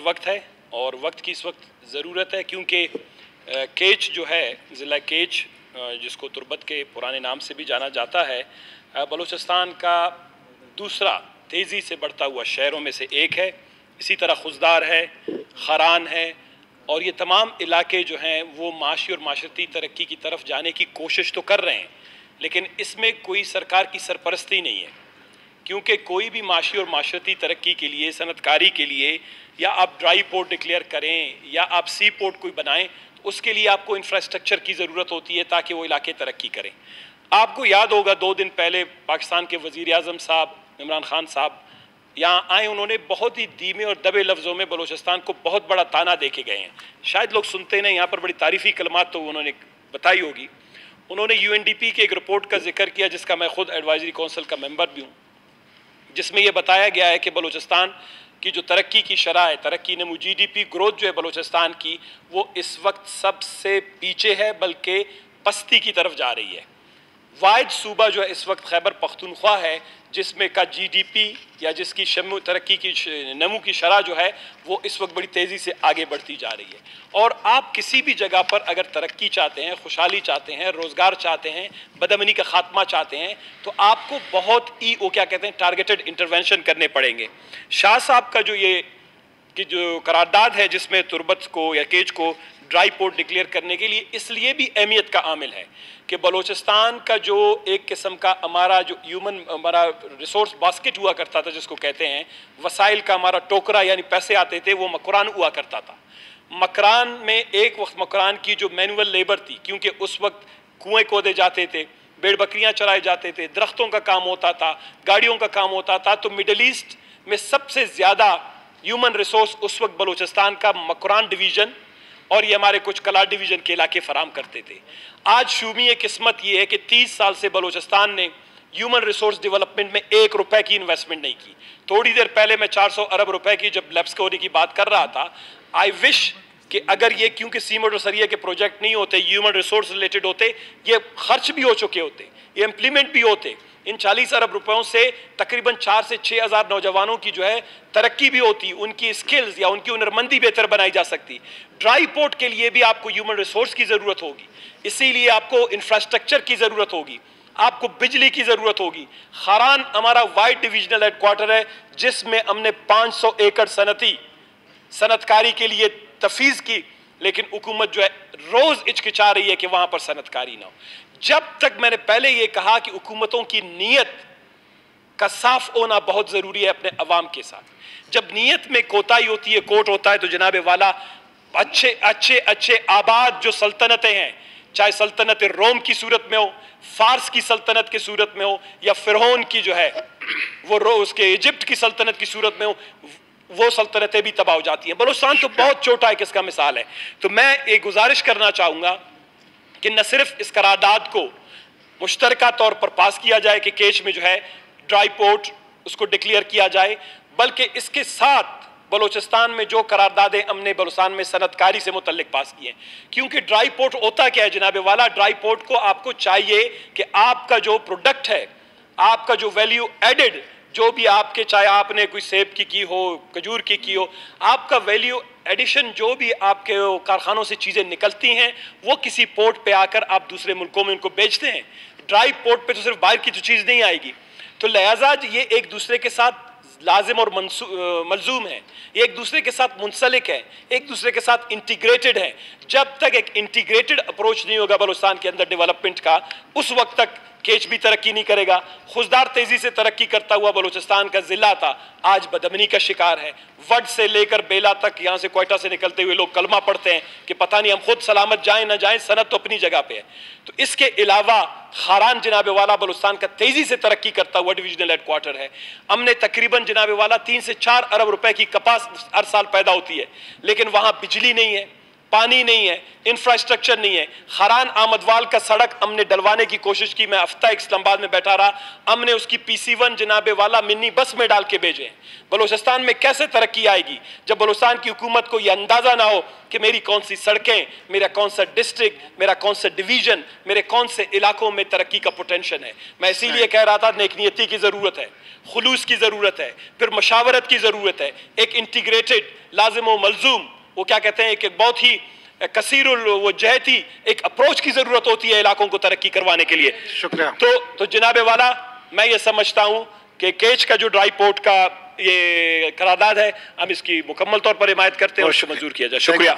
वक्त है और वक्त की इस वक्त ज़रूरत है, क्योंकि केच जो है, ज़िला केच जिसको तुर्बत के पुराने नाम से भी जाना जाता है, बलूचिस्तान का दूसरा तेज़ी से बढ़ता हुआ शहरों में से एक है। इसी तरह खुजदार है, खरान है, और ये तमाम इलाके जो हैं वो माशी और माशरती तरक्की की तरफ जाने की कोशिश तो कर रहे हैं, लेकिन इसमें कोई सरकार की सरपरस्ती नहीं है, क्योंकि कोई भी माशी और माशरती तरक्की के लिए, सनतकारी के लिए, या आप ड्राई पोर्ट डिक्लेयर करें या आप सी पोर्ट कोई बनाएं, तो उसके लिए आपको इंफ्रास्ट्रक्चर की ज़रूरत होती है ताकि वो इलाके तरक्की करें। आपको याद होगा 2 दिन पहले पाकिस्तान के वज़ीर आज़म साहब इमरान खान साहब यहाँ आए, उन्होंने बहुत ही धीमे और दबे लफ्ज़ों में बलूचिस्तान को बहुत बड़ा ताना दे के गए हैं। शायद लोग सुनते नहीं, यहाँ पर बड़ी तारीफ़ी कलमात तो उन्होंने बताई होगी। उन्होंने UNDP की एक रिपोर्ट का जिक्र किया, जिसका मैं ख़ुद एडवाइजरी काउंसिल का मेंबर भी हूँ, जिसमें यह बताया गया है कि बलूचिस्तान की जो तरक्की की शरह है, तरक्की नमू GDP ग्रोथ जो है बलूचिस्तान की, वो इस वक्त सबसे पीछे है, बल्कि पस्ती की तरफ जा रही है। वाहिद सूबा जो है इस वक्त खैबर पख्तूनख्वा है, जिसमें का GDP या जिसकी तरक्की की नमू की शरह जो है वो इस वक्त बड़ी तेज़ी से आगे बढ़ती जा रही है। और आप किसी भी जगह पर अगर तरक्की चाहते हैं, खुशहाली चाहते हैं, रोज़गार चाहते हैं, बदअमनी का ख़ात्मा चाहते हैं, तो आपको बहुत वो क्या कहते हैं, टारगेटेड इंटरवेंशन करने पड़ेंगे। शाह साहब का जो ये कि जो करारदाद है, जिसमें तुर्बत को या केच को ड्राई पोर्ट डिक्लेयर करने के लिए इसलिए भी अहमियत का आमिल है कि बलूचिस्तान का जो एक किस्म का हमारा जो हमारा रिसोर्स बास्केट हुआ करता था, जिसको कहते हैं वसाइल का हमारा टोकरा, यानी पैसे आते थे, वो मकरान हुआ करता था। मकरान में एक वक्त मकरान की जो मैनुअल लेबर थी, क्योंकि उस वक्त कुएँ खोदे जाते थे, भेड़ बकरियाँ चराए जाते थे, दरख्तों का काम होता था, गाड़ियों का काम होता था, तो मिडल ईस्ट में सबसे ज़्यादा ह्यूमन रिसोर्स उस वक्त बलूचिस्तान का मकरान डिवीज़न और ये हमारे कुछ कला डिवीज़न के इलाके फराम करते थे। आज शूमी किस्मत ये है कि 30 साल से बलूचिस्तान ने ह्यूमन रिसोर्स डेवलपमेंट में 1 रुपए की इन्वेस्टमेंट नहीं की। थोड़ी देर पहले मैं 400 अरब रुपए की जब लैब्सकोरी की बात कर रहा था, आई विश कि अगर ये, क्योंकि सीमेंट और सरिया के प्रोजेक्ट नहीं होते, ह्यूमन रिसोर्स रिलेटेड होते, ये खर्च भी हो चुके होते, ये इम्प्लीमेंट भी होते, इन 40 अरब रुपयों से तकरीबन 4 से 6 हज़ार नौजवानों की जो है तरक्की भी होती, उनकी स्किल्स या उनकी हुनरमंदी बेहतर बनाई जा सकती। ड्राई पोर्ट के लिए भी आपको ह्यूमन रिसोर्स की ज़रूरत होगी, इसीलिए आपको इंफ्रास्ट्रक्चर की ज़रूरत होगी, आपको बिजली की ज़रूरत होगी। खरान हमारा वाइड डिविजनल हेडक्वार्टर है, जिसमें हमने 500 एकड़ सनतकारी के लिए तफीज़ की, लेकिन हुकूमत जो है रोज़ हिचकिचा रही है कि वहाँ पर सनतकारी ना हो। जब तक, मैंने पहले ये कहा कि हुकूमतों की नीयत का साफ होना बहुत ज़रूरी है अपने अवाम के साथ। जब नीयत में कोताही होती है, कोट होता है, तो जनाब वाला अच्छे आबाद जो सल्तनतें हैं, चाहे सल्तनत रोम की सूरत में हो, फारस की सल्तनत की सूरत में हो, या फिरौन की जो है वो उसके इजिप्ट की सल्तनत की सूरत में हो, वो सल्तनतें भी तबाह हो जाती हैं। बलूचिस्तान तो बहुत छोटा है, किसका मिसाल है। तो मैं एक गुजारिश करना चाहूँगा कि न सिर्फ इस करारदाद को मुश्तरका तौर पर पास किया जाए कि केच में जो है ड्राई पोर्ट उसको डिक्लेयर किया जाए, बल्कि इसके साथ बलूचिस्तान में जो करारदादें हमने बलूचिस्तान में सनतकारी से मुतल्लिक पास किए हैं, क्योंकि ड्राई पोर्ट होता क्या है जनाब वाला, ड्राई पोर्ट को आपको चाहिए कि आपका जो प्रोडक्ट है, आपका जो वैल्यू एडेड, जो भी आपके, चाहे आपने कोई सेब की हो, खजूर की हो, आपका वैल्यू एडिशन जो भी आपके कारखानों से चीज़ें निकलती हैं, वो किसी पोर्ट पे आकर आप दूसरे मुल्कों में उनको बेचते हैं। ड्राई पोर्ट पे तो सिर्फ बाहर की तो चीज़ नहीं आएगी, तो लिहाजा ये एक दूसरे के साथ लाजिम और मलजूम है, एक दूसरे के साथ मुंसलिक है, एक दूसरे के साथ इंटीग्रेटेड है। जब तक एक इंटीग्रेटेड अप्रोच नहीं होगा बलूचिस्तान के अंदर डेवलपमेंट का, उस वक्त तक केच भी तरक्की नहीं करेगा। खुशदार तेजी से तरक्की करता हुआ बलूचिस्तान का जिला था, आज बदअमनी का शिकार है। वड से लेकर बेला तक, यहाँ से क्वेटा से निकलते हुए लोग कलमा पढ़ते हैं कि पता नहीं हम खुद सलामत जाएं ना जाएं, सनत तो अपनी जगह पे है। तो इसके अलावा खारान जनाब वाला बलूचिस्तान का तेजी से तरक्की करता हुआ डिविजनल हेडक्वार्टर है। हमने तकरीबन जनाब वाला 3 से 4 अरब रुपए की कपास हर साल पैदा होती है, लेकिन वहाँ बिजली नहीं है, پانی نہیں ہے، انفراسٹرکچر نہیں ہے. خران آمدوال کا سڑک ہم نے ڈلوانے کی کوشش کی، میں ہفتہ ایک اسلام آباد میں بیٹھا رہا، ہم نے اس کی PC1 جناب والا منی بس میں ڈال کے بھیجے. بلوچستان میں کیسے ترقی آئے گی جب بلوچستان کی حکومت کو یہ اندازہ نہ ہو کہ میری کون سی سڑکیں، میرا کون سا ڈسٹرکٹ، میرا کون سا ڈویژن، میرے کون سے علاقوں میں ترقی کا پوٹینشل ہے. میں اسی لیے کہہ رہا تھا نیک نیتی کی ضرورت ہے، خلوص کی ضرورت ہے، پھر مشاورت کی ضرورت ہے، ایک انٹیگریٹڈ لازم و ملزوم، وہ کیا کہتے ہیں کہ بہت ہی کثیر الوجہتی ایک اپروچ کی ضرورت ہوتی ہے علاقوں کو ترقی کروانے کے لیے. شکریہ. تو جناب والا میں یہ سمجھتا ہوں کہ کیچ کا جو ڈرائی پورٹ کا یہ قرارداد ہے، ہم اس کی مکمل طور پر حمایت کرتے ہیں اور اس کو منظور کیا جائے. شکریہ.